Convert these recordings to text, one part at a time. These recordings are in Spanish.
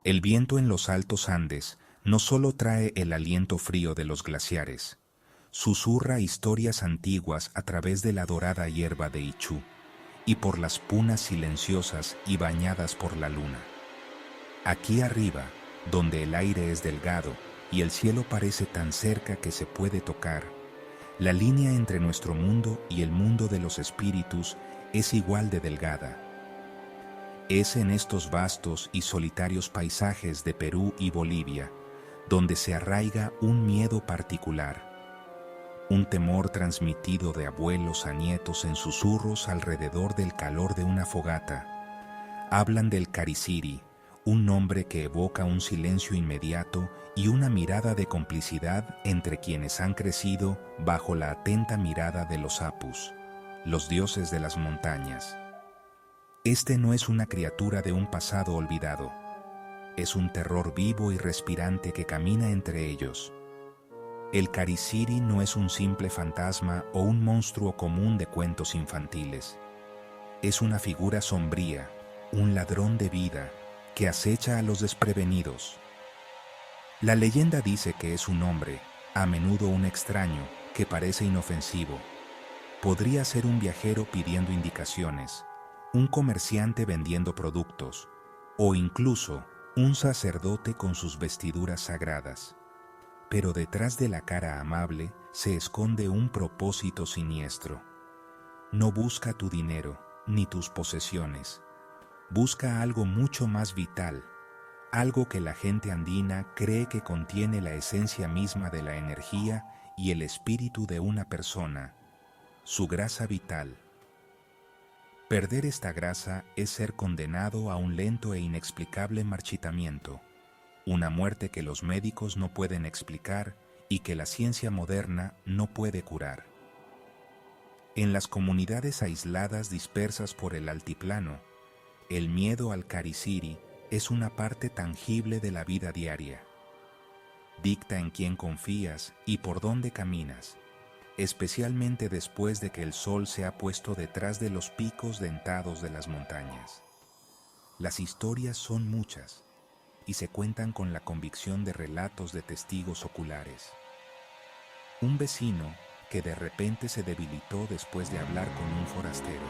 El viento en los altos Andes no solo trae el aliento frío de los glaciares, susurra historias antiguas a través de la dorada hierba de Ichú y por las punas silenciosas y bañadas por la luna. Aquí arriba, donde el aire es delgado y el cielo parece tan cerca que se puede tocar, la línea entre nuestro mundo y el mundo de los espíritus es igual de delgada. Es en estos vastos y solitarios paisajes de Perú y Bolivia donde se arraiga un miedo particular, un temor transmitido de abuelos a nietos en susurros alrededor del calor de una fogata. Hablan del cariciri, un nombre que evoca un silencio inmediato y una mirada de complicidad entre quienes han crecido bajo la atenta mirada de los apus, los dioses de las montañas. Este no es una criatura de un pasado olvidado, es un terror vivo y respirante que camina entre ellos. El cariciri no es un simple fantasma o un monstruo común de cuentos infantiles. Es una figura sombría, un ladrón de vida que acecha a los desprevenidos. La leyenda dice que es un hombre, a menudo un extraño, que parece inofensivo. Podría ser un viajero pidiendo indicaciones, un comerciante vendiendo productos, o incluso un sacerdote con sus vestiduras sagradas. Pero detrás de la cara amable se esconde un propósito siniestro. No busca tu dinero ni tus posesiones. Busca algo mucho más vital, algo que la gente andina cree que contiene la esencia misma de la energía y el espíritu de una persona, su grasa vital. Perder esta grasa es ser condenado a un lento e inexplicable marchitamiento, una muerte que los médicos no pueden explicar y que la ciencia moderna no puede curar. En las comunidades aisladas dispersas por el altiplano, el miedo al cariciri es una parte tangible de la vida diaria. Dicta en quién confías y por dónde caminas, especialmente después de que el sol se ha puesto detrás de los picos dentados de las montañas. Las historias son muchas y se cuentan con la convicción de relatos de testigos oculares. Un vecino que de repente se debilitó después de hablar con un forastero.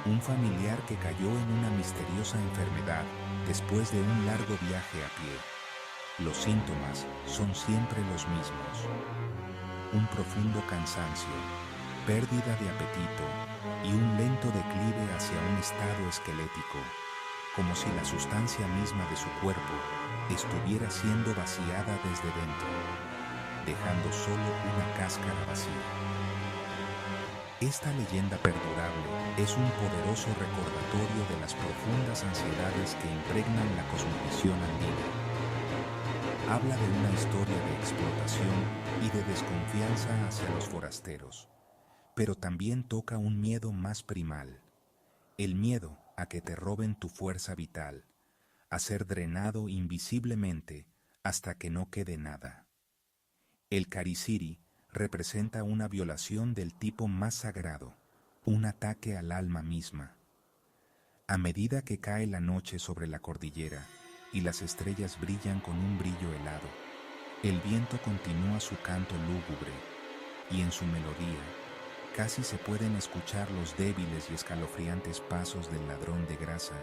Un familiar que cayó en una misteriosa enfermedad después de un largo viaje a pie. Los síntomas son siempre los mismos. Un profundo cansancio, pérdida de apetito y un lento declive hacia un estado esquelético, como si la sustancia misma de su cuerpo estuviera siendo vaciada desde dentro, dejando solo una cáscara vacía. Esta leyenda perdurable es un poderoso recordatorio de las profundas ansiedades que impregnan la cosmovisión andina. Habla de una historia de explotación y de desconfianza hacia los forasteros, pero también toca un miedo más primal, el miedo a que te roben tu fuerza vital, a ser drenado invisiblemente hasta que no quede nada. El cariciri representa una violación del tipo más sagrado, un ataque al alma misma. A medida que cae la noche sobre la cordillera y las estrellas brillan con un brillo helado, el viento continúa su canto lúgubre y en su melodía casi se pueden escuchar los débiles y escalofriantes pasos del ladrón de grasa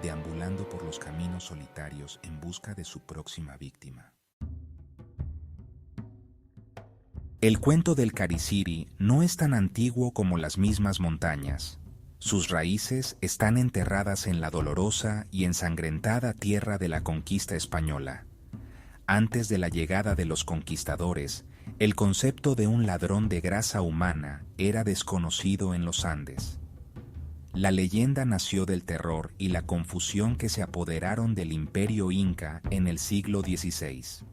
deambulando por los caminos solitarios en busca de su próxima víctima. El cuento del cariciri no es tan antiguo como las mismas montañas. Sus raíces están enterradas en la dolorosa y ensangrentada tierra de la conquista española. Antes de la llegada de los conquistadores, el concepto de un ladrón de grasa humana era desconocido en los Andes. La leyenda nació del terror y la confusión que se apoderaron del imperio inca en el siglo XVI.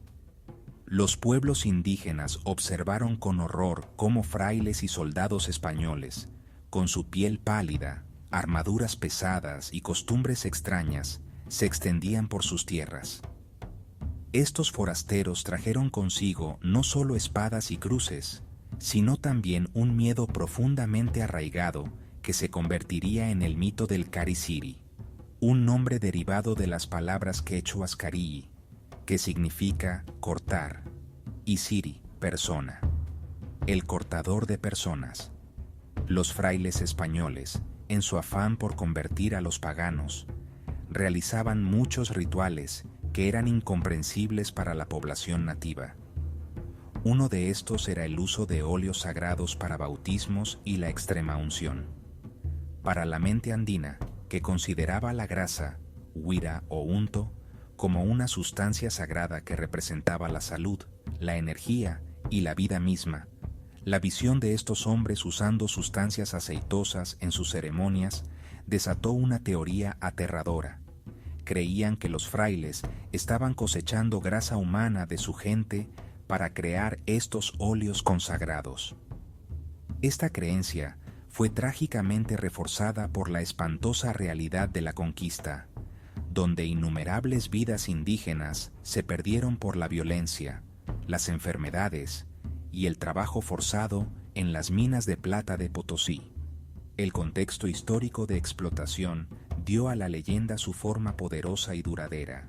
Los pueblos indígenas observaron con horror cómo frailes y soldados españoles, con su piel pálida, armaduras pesadas y costumbres extrañas, se extendían por sus tierras. Estos forasteros trajeron consigo no solo espadas y cruces, sino también un miedo profundamente arraigado que se convertiría en el mito del cariciri. un nombre derivado de las palabras quechuas cariyi, que significa cortar, y siri, persona, el cortador de personas. Los frailes españoles, en su afán por convertir a los paganos, realizaban muchos rituales que eran incomprensibles para la población nativa. Uno de estos era el uso de óleos sagrados para bautismos y la extrema unción. Para la mente andina, que consideraba la grasa, huira o unto, como una sustancia sagrada que representaba la salud, la energía y la vida misma, la visión de estos hombres usando sustancias aceitosas en sus ceremonias desató una teoría aterradora. Creían que los frailes estaban cosechando grasa humana de su gente para crear estos óleos consagrados. Esta creencia fue trágicamente reforzada por la espantosa realidad de la conquista, donde innumerables vidas indígenas se perdieron por la violencia, las enfermedades y el trabajo forzado en las minas de plata de Potosí. El contexto histórico de explotación dio a la leyenda su forma poderosa y duradera.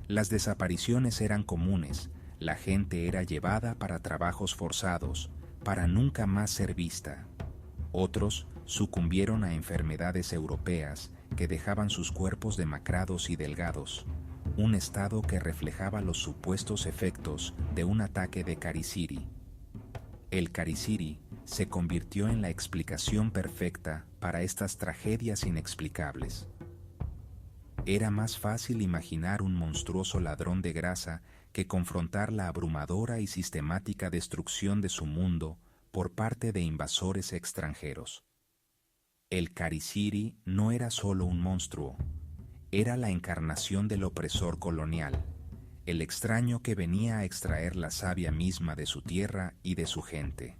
Las desapariciones eran comunes, la gente era llevada para trabajos forzados, para nunca más ser vista. Otros sucumbieron a enfermedades europeas que dejaban sus cuerpos demacrados y delgados, un estado que reflejaba los supuestos efectos de un ataque de Cariciri. El Cariciri se convirtió en la explicación perfecta para estas tragedias inexplicables. Era más fácil imaginar un monstruoso ladrón de grasa que confrontar la abrumadora y sistemática destrucción de su mundo por parte de invasores extranjeros. El Cariciri no era solo un monstruo, era la encarnación del opresor colonial, el extraño que venía a extraer la savia misma de su tierra y de su gente.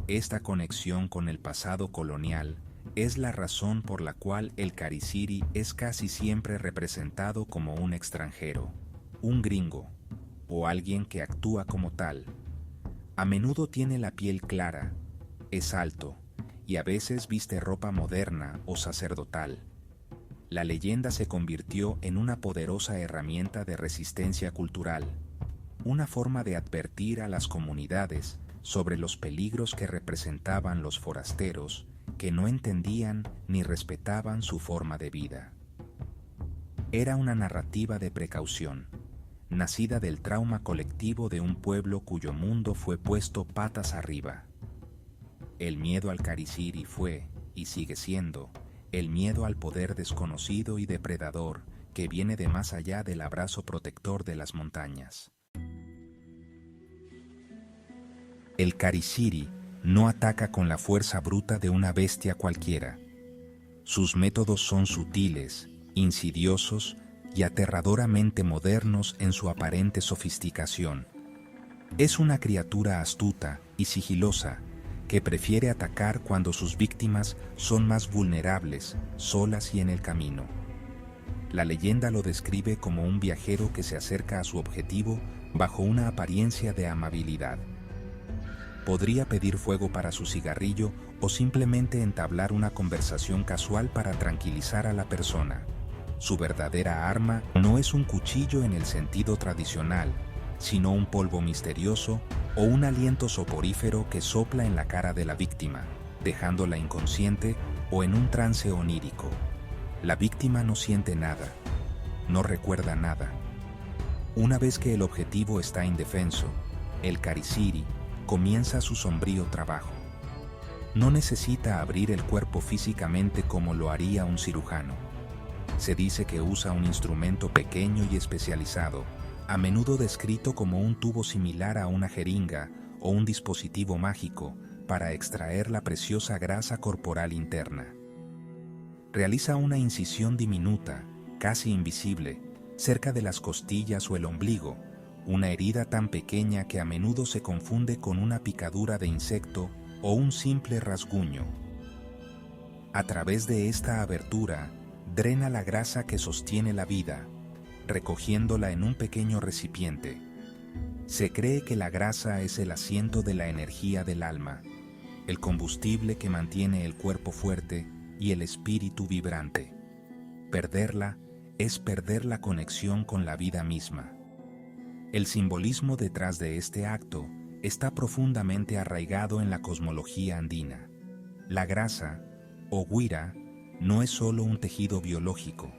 Esta conexión con el pasado colonial es la razón por la cual el Cariciri es casi siempre representado como un extranjero, un gringo, o alguien que actúa como tal. A menudo tiene la piel clara, es alto, y a veces viste ropa moderna o sacerdotal. La leyenda se convirtió en una poderosa herramienta de resistencia cultural, una forma de advertir a las comunidades sobre los peligros que representaban los forasteros que no entendían ni respetaban su forma de vida. Era una narrativa de precaución, nacida del trauma colectivo de un pueblo cuyo mundo fue puesto patas arriba. El miedo al Cariciri fue, y sigue siendo, el miedo al poder desconocido y depredador que viene de más allá del abrazo protector de las montañas. El Cariciri no ataca con la fuerza bruta de una bestia cualquiera. Sus métodos son sutiles, insidiosos y aterradoramente modernos en su aparente sofisticación. Es una criatura astuta y sigilosa que prefiere atacar cuando sus víctimas son más vulnerables, solas y en el camino. La leyenda lo describe como un viajero que se acerca a su objetivo bajo una apariencia de amabilidad. Podría pedir fuego para su cigarrillo o simplemente entablar una conversación casual para tranquilizar a la persona. Su verdadera arma no es un cuchillo en el sentido tradicional, sino un polvo misterioso o un aliento soporífero que sopla en la cara de la víctima, dejándola inconsciente o en un trance onírico. La víctima no siente nada, no recuerda nada. Una vez que el objetivo está indefenso, el Cariciri comienza su sombrío trabajo. No necesita abrir el cuerpo físicamente como lo haría un cirujano. Se dice que usa un instrumento pequeño y especializado, a menudo descrito como un tubo similar a una jeringa o un dispositivo mágico para extraer la preciosa grasa corporal interna. Realiza una incisión diminuta, casi invisible, cerca de las costillas o el ombligo, una herida tan pequeña que a menudo se confunde con una picadura de insecto o un simple rasguño. A través de esta abertura, drena la grasa que sostiene la vida, recogiéndola en un pequeño recipiente. Se cree que la grasa es el asiento de la energía del alma, el combustible que mantiene el cuerpo fuerte y el espíritu vibrante. Perderla es perder la conexión con la vida misma. El simbolismo detrás de este acto está profundamente arraigado en la cosmología andina. La grasa, o guira, no es solo un tejido biológico,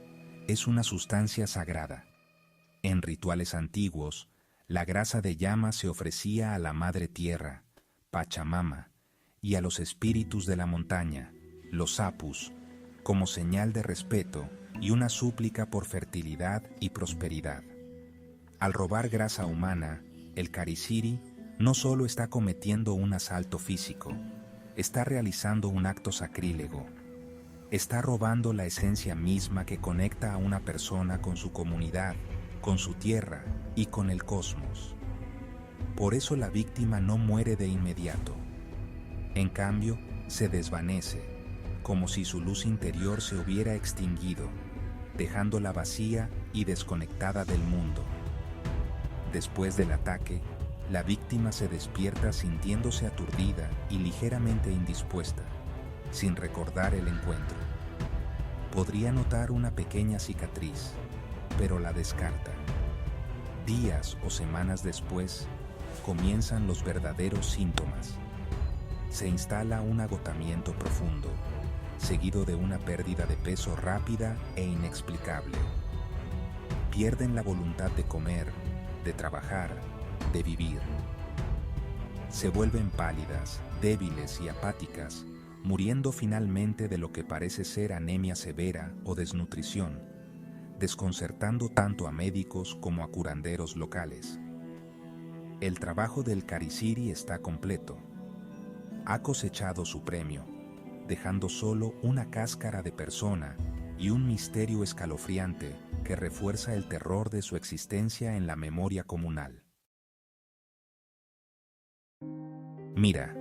es una sustancia sagrada. En rituales antiguos, la grasa de llama se ofrecía a la Madre Tierra, Pachamama, y a los espíritus de la montaña, los apus, como señal de respeto y una súplica por fertilidad y prosperidad. Al robar grasa humana, el Kariciri no solo está cometiendo un asalto físico, está realizando un acto sacrílego. Está robando la esencia misma que conecta a una persona con su comunidad, con su tierra y con el cosmos. Por eso la víctima no muere de inmediato. En cambio, se desvanece, como si su luz interior se hubiera extinguido, dejándola vacía y desconectada del mundo. Después del ataque, la víctima se despierta sintiéndose aturdida y ligeramente indispuesta, sin recordar el encuentro. Podría notar una pequeña cicatriz, pero la descarta. Días o semanas después, comienzan los verdaderos síntomas. Se instala un agotamiento profundo, seguido de una pérdida de peso rápida e inexplicable. Pierden la voluntad de comer, de trabajar, de vivir. Se vuelven pálidas, débiles y apáticas, muriendo finalmente de lo que parece ser anemia severa o desnutrición, desconcertando tanto a médicos como a curanderos locales. El trabajo del Kariciri está completo. Ha cosechado su premio, dejando solo una cáscara de persona y un misterio escalofriante que refuerza el terror de su existencia en la memoria comunal. Mira,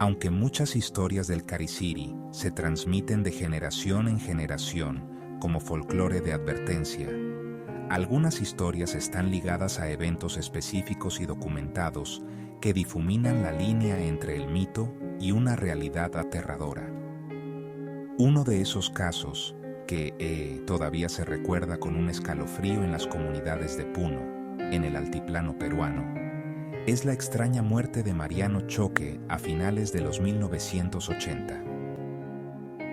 aunque muchas historias del Kariciri se transmiten de generación en generación como folclore de advertencia, algunas historias están ligadas a eventos específicos y documentados que difuminan la línea entre el mito y una realidad aterradora. Uno de esos casos, que todavía se recuerda con un escalofrío en las comunidades de Puno, en el altiplano peruano, es la extraña muerte de Mariano Choque a finales de los 1980.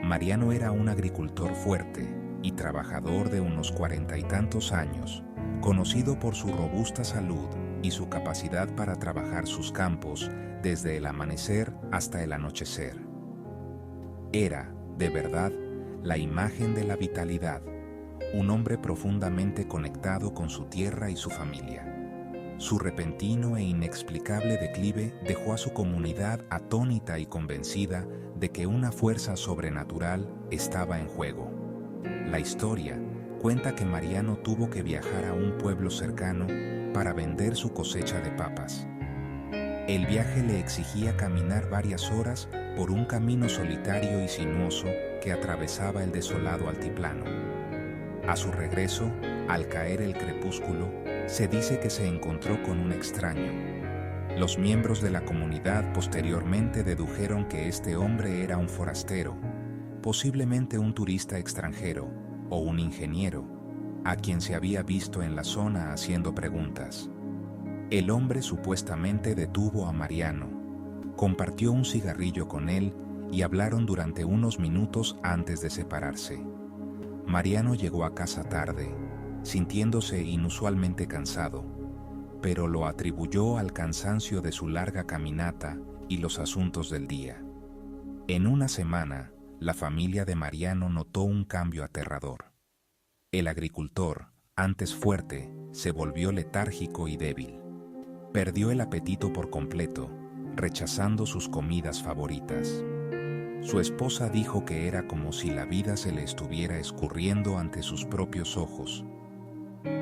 Mariano era un agricultor fuerte y trabajador de unos 40 y tantos años, conocido por su robusta salud y su capacidad para trabajar sus campos desde el amanecer hasta el anochecer. Era, de verdad, la imagen de la vitalidad, un hombre profundamente conectado con su tierra y su familia. Su repentino e inexplicable declive dejó a su comunidad atónita y convencida de que una fuerza sobrenatural estaba en juego. La historia cuenta que Mariano tuvo que viajar a un pueblo cercano para vender su cosecha de papas. El viaje le exigía caminar varias horas por un camino solitario y sinuoso que atravesaba el desolado altiplano. A su regreso, al caer el crepúsculo, se dice que se encontró con un extraño. Los miembros de la comunidad posteriormente dedujeron que este hombre era un forastero, posiblemente un turista extranjero o un ingeniero, a quien se había visto en la zona haciendo preguntas. El hombre supuestamente detuvo a Mariano, compartió un cigarrillo con él y hablaron durante unos minutos antes de separarse. Mariano llegó a casa tarde, sintiéndose inusualmente cansado, pero lo atribuyó al cansancio de su larga caminata y los asuntos del día. En una semana, la familia de Mariano notó un cambio aterrador. El agricultor, antes fuerte, se volvió letárgico y débil. Perdió el apetito por completo, rechazando sus comidas favoritas. Su esposa dijo que era como si la vida se le estuviera escurriendo ante sus propios ojos.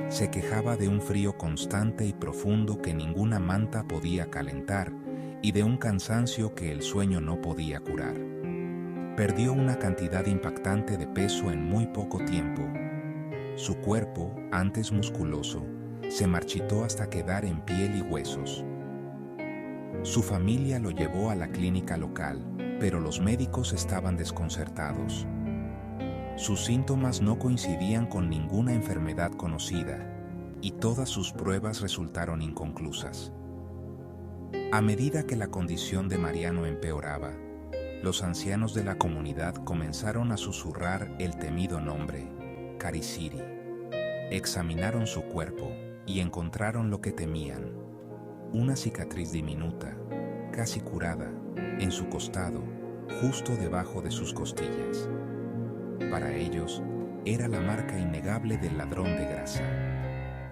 Se quejaba de un frío constante y profundo que ninguna manta podía calentar y de un cansancio que el sueño no podía curar. Perdió una cantidad impactante de peso en muy poco tiempo. Su cuerpo, antes musculoso, se marchitó hasta quedar en piel y huesos. Su familia lo llevó a la clínica local, pero los médicos estaban desconcertados. Sus síntomas no coincidían con ninguna enfermedad conocida, y todas sus pruebas resultaron inconclusas. A medida que la condición de Mariano empeoraba, los ancianos de la comunidad comenzaron a susurrar el temido nombre, Cariciri. Examinaron su cuerpo y encontraron lo que temían: una cicatriz diminuta, casi curada, en su costado, justo debajo de sus costillas. Para ellos, era la marca innegable del ladrón de grasa.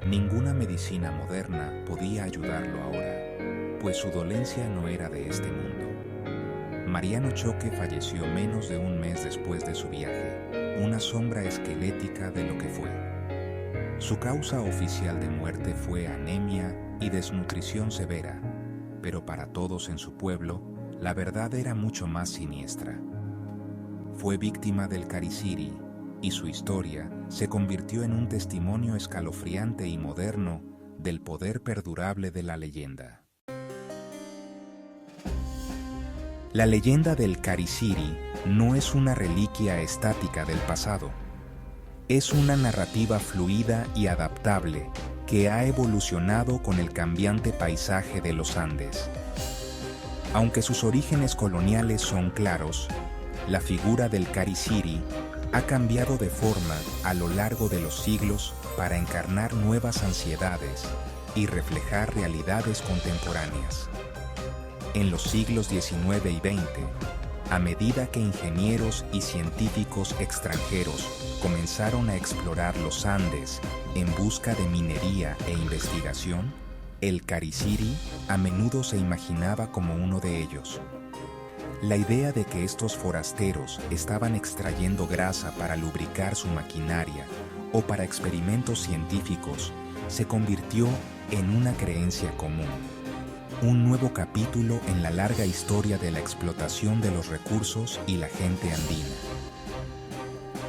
Ninguna medicina moderna podía ayudarlo ahora, pues su dolencia no era de este mundo. Mariano Choque falleció menos de un mes después de su viaje, una sombra esquelética de lo que fue. Su causa oficial de muerte fue anemia y desnutrición severa, pero para todos en su pueblo, la verdad era mucho más siniestra. Fue víctima del Cariciri, y su historia se convirtió en un testimonio escalofriante y moderno del poder perdurable de la leyenda. La leyenda del Cariciri no es una reliquia estática del pasado. Es una narrativa fluida y adaptable que ha evolucionado con el cambiante paisaje de los Andes. Aunque sus orígenes coloniales son claros, la figura del Cariciri ha cambiado de forma a lo largo de los siglos para encarnar nuevas ansiedades y reflejar realidades contemporáneas. En los siglos XIX y XX, a medida que ingenieros y científicos extranjeros comenzaron a explorar los Andes en busca de minería e investigación, el Cariciri a menudo se imaginaba como uno de ellos. La idea de que estos forasteros estaban extrayendo grasa para lubricar su maquinaria o para experimentos científicos se convirtió en una creencia común. Un nuevo capítulo en la larga historia de la explotación de los recursos y la gente andina.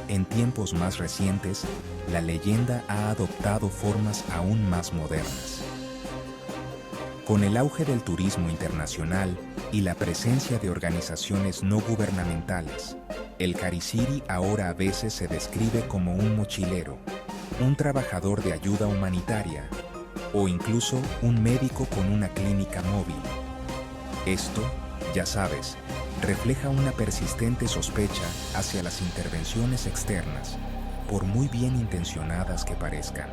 En tiempos más recientes, la leyenda ha adoptado formas aún más modernas. Con el auge del turismo internacional y la presencia de organizaciones no gubernamentales, el Cariciri ahora a veces se describe como un mochilero, un trabajador de ayuda humanitaria o incluso un médico con una clínica móvil. Esto, ya sabes, refleja una persistente sospecha hacia las intervenciones externas, por muy bien intencionadas que parezcan.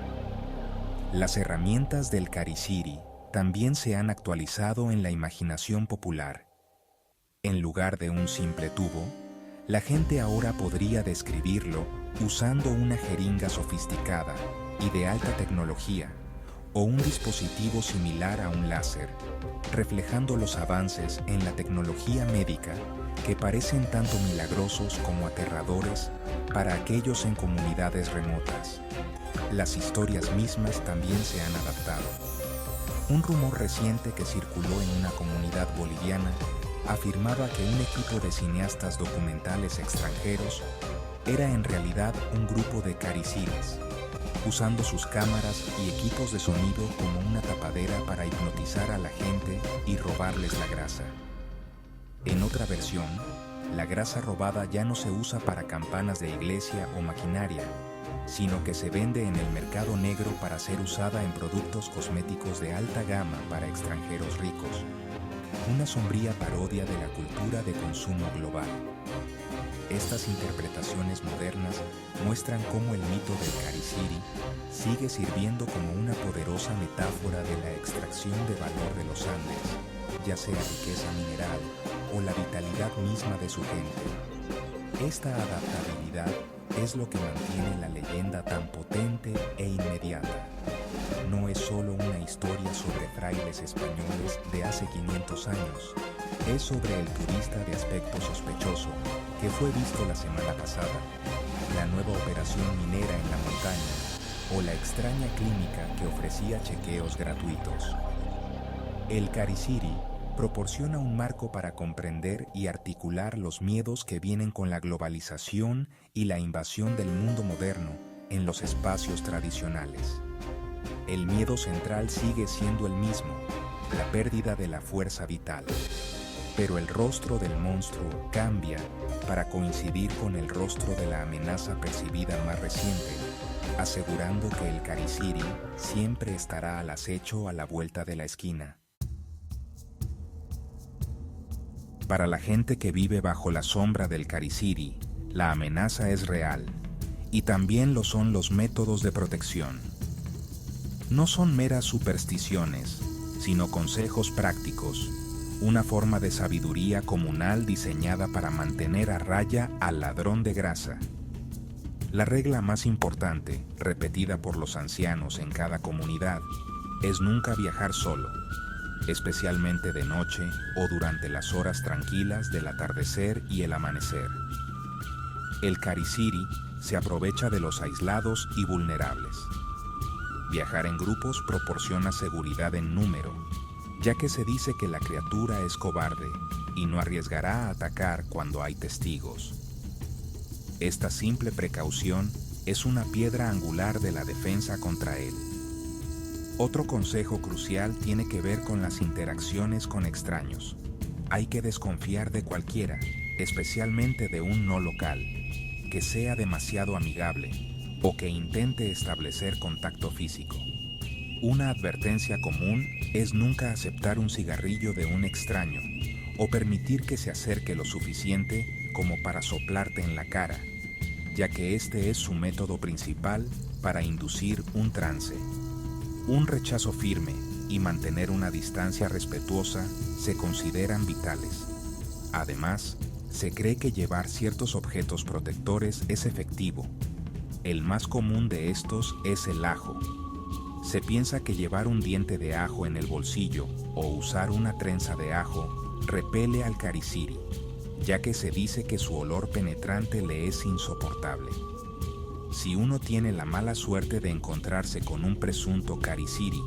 Las herramientas del Cariciri también se han actualizado en la imaginación popular. En lugar de un simple tubo, la gente ahora podría describirlo usando una jeringa sofisticada y de alta tecnología, o un dispositivo similar a un láser, reflejando los avances en la tecnología médica que parecen tanto milagrosos como aterradores para aquellos en comunidades remotas. Las historias mismas también se han adaptado. Un rumor reciente que circuló en una comunidad boliviana afirmaba que un equipo de cineastas documentales extranjeros era en realidad un grupo de cariciris, usando sus cámaras y equipos de sonido como una tapadera para hipnotizar a la gente y robarles la grasa. En otra versión, la grasa robada ya no se usa para campanas de iglesia o maquinaria, sino que se vende en el mercado negro para ser usada en productos cosméticos de alta gama para extranjeros ricos. Una sombría parodia de la cultura de consumo global. Estas interpretaciones modernas muestran cómo el mito del Cariciri sigue sirviendo como una poderosa metáfora de la extracción de valor de los Andes, ya sea riqueza mineral o la vitalidad misma de su gente. Esta adaptabilidad es lo que mantiene la leyenda tan potente e inmediata. No es solo una historia sobre frailes españoles de hace 500 años, es sobre el turista de aspecto sospechoso que fue visto la semana pasada, la nueva operación minera en la montaña o la extraña clínica que ofrecía chequeos gratuitos. El Cariciri proporciona un marco para comprender y articular los miedos que vienen con la globalización y la invasión del mundo moderno en los espacios tradicionales. El miedo central sigue siendo el mismo, la pérdida de la fuerza vital. pero el rostro del monstruo cambia para coincidir con el rostro de la amenaza percibida más reciente, asegurando que el Cariciri siempre estará al acecho a la vuelta de la esquina. Para la gente que vive bajo la sombra del Cariciri, la amenaza es real, y también lo son los métodos de protección. No son meras supersticiones, sino consejos prácticos, una forma de sabiduría comunal diseñada para mantener a raya al ladrón de grasa. La regla más importante, repetida por los ancianos en cada comunidad, es nunca viajar solo, especialmente de noche o durante las horas tranquilas del atardecer y el amanecer. El Cariciri se aprovecha de los aislados y vulnerables. Viajar en grupos proporciona seguridad en número, ya que se dice que la criatura es cobarde y no arriesgará a atacar cuando hay testigos. Esta simple precaución es una piedra angular de la defensa contra él. Otro consejo crucial tiene que ver con las interacciones con extraños. Hay que desconfiar de cualquiera, especialmente de un no local, que sea demasiado amigable o que intente establecer contacto físico. Una advertencia común es nunca aceptar un cigarrillo de un extraño o permitir que se acerque lo suficiente como para soplarte en la cara, ya que este es su método principal para inducir un trance. Un rechazo firme y mantener una distancia respetuosa se consideran vitales. Además, se cree que llevar ciertos objetos protectores es efectivo. El más común de estos es el ajo. Se piensa que llevar un diente de ajo en el bolsillo o usar una trenza de ajo repele al Cariciri, ya que se dice que su olor penetrante le es insoportable. Si uno tiene la mala suerte de encontrarse con un presunto Cariciri,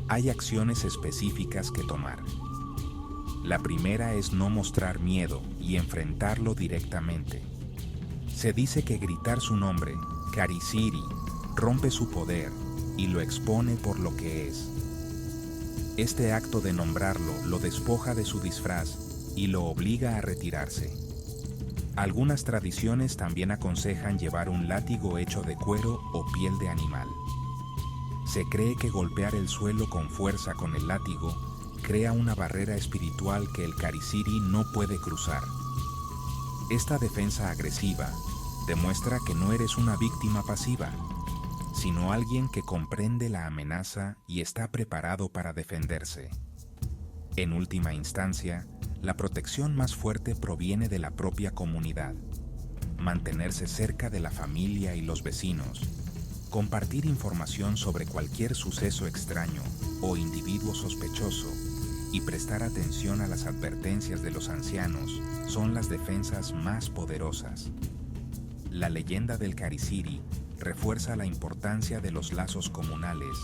hay acciones específicas que tomar. La primera es no mostrar miedo y enfrentarlo directamente. Se dice que gritar su nombre, Cariciri, rompe su poder y lo expone por lo que es. Este acto de nombrarlo lo despoja de su disfraz y lo obliga a retirarse. Algunas tradiciones también aconsejan llevar un látigo hecho de cuero o piel de animal. Se cree que golpear el suelo con fuerza con el látigo crea una barrera espiritual que el Cariciri no puede cruzar. Esta defensa agresiva demuestra que no eres una víctima pasiva, sino alguien que comprende la amenaza y está preparado para defenderse. En última instancia, la protección más fuerte proviene de la propia comunidad. Mantenerse cerca de la familia y los vecinos, compartir información sobre cualquier suceso extraño o individuo sospechoso y prestar atención a las advertencias de los ancianos son las defensas más poderosas. La leyenda del Cariciri refuerza la importancia de los lazos comunales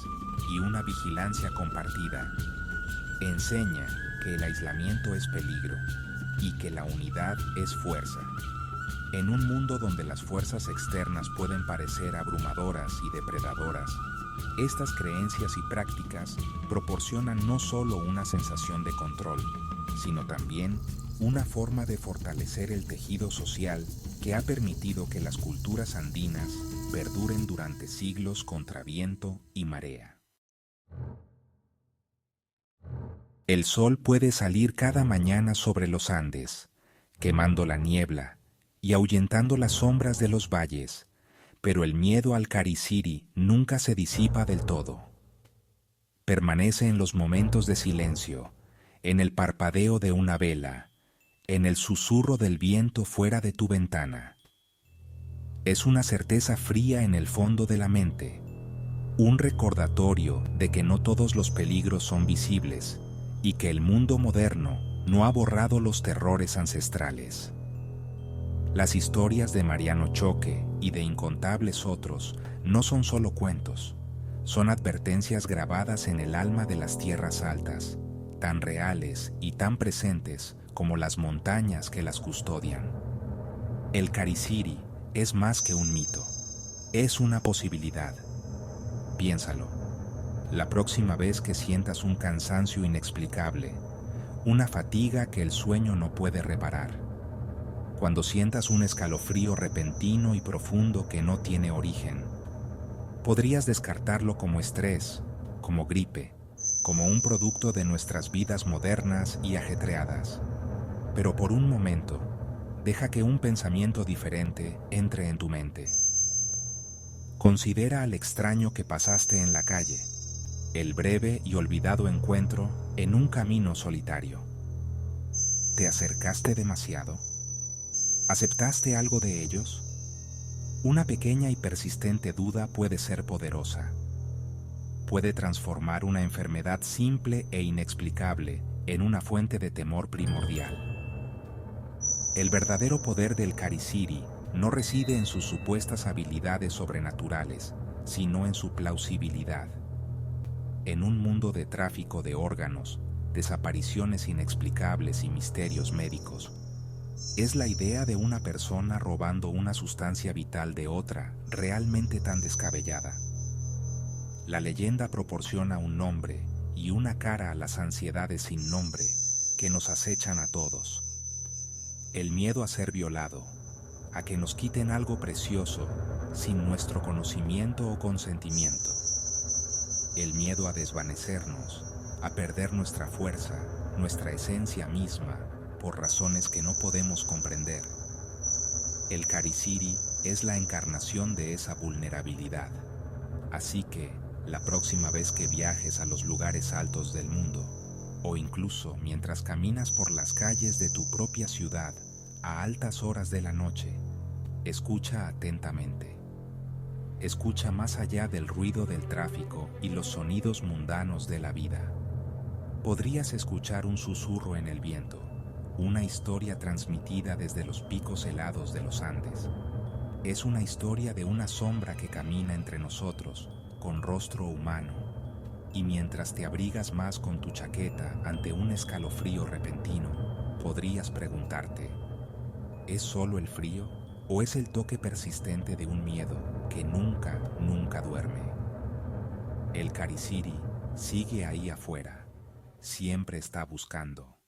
y una vigilancia compartida. Enseña que el aislamiento es peligro y que la unidad es fuerza. En un mundo donde las fuerzas externas pueden parecer abrumadoras y depredadoras, estas creencias y prácticas proporcionan no solo una sensación de control, sino también una forma de fortalecer el tejido social que ha permitido que las culturas andinas perduren durante siglos contra viento y marea. El sol puede salir cada mañana sobre los Andes, quemando la niebla y ahuyentando las sombras de los valles, pero el miedo al Cariciri nunca se disipa del todo. Permanece en los momentos de silencio, en el parpadeo de una vela, en el susurro del viento fuera de tu ventana. Es una certeza fría en el fondo de la mente, un recordatorio de que no todos los peligros son visibles y que el mundo moderno no ha borrado los terrores ancestrales. Las historias de Mariano Choque y de incontables otros no son solo cuentos, son advertencias grabadas en el alma de las tierras altas, tan reales y tan presentes como las montañas que las custodian. El Cariciri es más que un mito, es una posibilidad. Piénsalo. La próxima vez que sientas un cansancio inexplicable, una fatiga que el sueño no puede reparar. Cuando sientas un escalofrío repentino y profundo que no tiene origen, podrías descartarlo como estrés, como gripe, como un producto de nuestras vidas modernas y ajetreadas. Pero por un momento, deja que un pensamiento diferente entre en tu mente. Considera al extraño que pasaste en la calle, el breve y olvidado encuentro en un camino solitario. ¿Te acercaste demasiado? ¿Aceptaste algo de ellos? Una pequeña y persistente duda puede ser poderosa. Puede transformar una enfermedad simple e inexplicable en una fuente de temor primordial. El verdadero poder del Cariciri no reside en sus supuestas habilidades sobrenaturales, sino en su plausibilidad. En un mundo de tráfico de órganos, desapariciones inexplicables y misterios médicos, ¿es la idea de una persona robando una sustancia vital de otra realmente tan descabellada? La leyenda proporciona un nombre y una cara a las ansiedades sin nombre que nos acechan a todos. El miedo a ser violado, a que nos quiten algo precioso sin nuestro conocimiento o consentimiento. El miedo a desvanecernos, a perder nuestra fuerza, nuestra esencia misma, por razones que no podemos comprender. El Cariciri es la encarnación de esa vulnerabilidad. Así que, la próxima vez que viajes a los lugares altos del mundo, o incluso mientras caminas por las calles de tu propia ciudad a altas horas de la noche, escucha atentamente. Escucha más allá del ruido del tráfico y los sonidos mundanos de la vida. Podrías escuchar un susurro en el viento, una historia transmitida desde los picos helados de los Andes. Es una historia de una sombra que camina entre nosotros, con rostro humano, y mientras te abrigas más con tu chaqueta ante un escalofrío repentino, podrías preguntarte, ¿es solo el frío o es el toque persistente de un miedo que nunca duerme? El Cariciri sigue ahí afuera, siempre está buscando.